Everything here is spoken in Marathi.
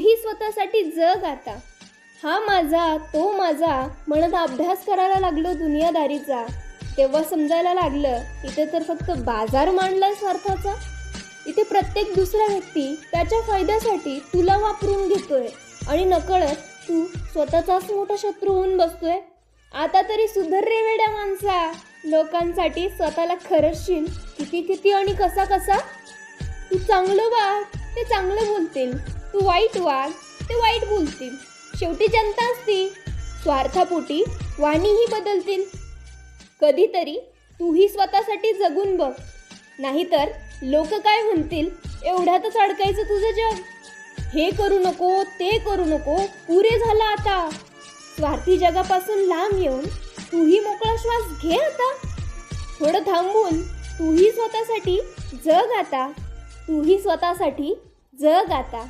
तूही स्वतःसाठी जग आता. हा माझा तो माझा म्हणत अभ्यास करायला लागलो दुनियादारीचा, तेव्हा समजायला लागलं इथे तर फक्त बाजार मांडलाय स्वार्थाचा. इथे प्रत्येक दुसरा व्यक्ती त्याच्या फायद्यासाठी तुला वापरून घेतोय आणि नकळत तू स्वतःचाच मोठा शत्रू होऊन बसतोय. आता तरी सुधर रे वेड्या माणसा. लोकांसाठी स्वतःला खरचशील किती किती आणि कसा कसा. तू चांगलं वाग ते चांगलं बोलतील, तू वाईट वाग ते वाईट बोलतील. शेवटी जनता असती, स्वार्थापोटी वाणीही बदलतील. कधीतरी तूही स्वतःसाठी जगून बघ, नाहीतर लोक काय म्हणतील एवढ्यातच अडकायचं तुझं जग. हे करू नको ते करू नको, पुरे झालं आता. स्वार्थी जगापासून लांब येऊन तूही मोकळा श्वास घे आता. थोडं थांबून तूही स्वतःसाठी जग आता. तूही स्वतःसाठी जग आता.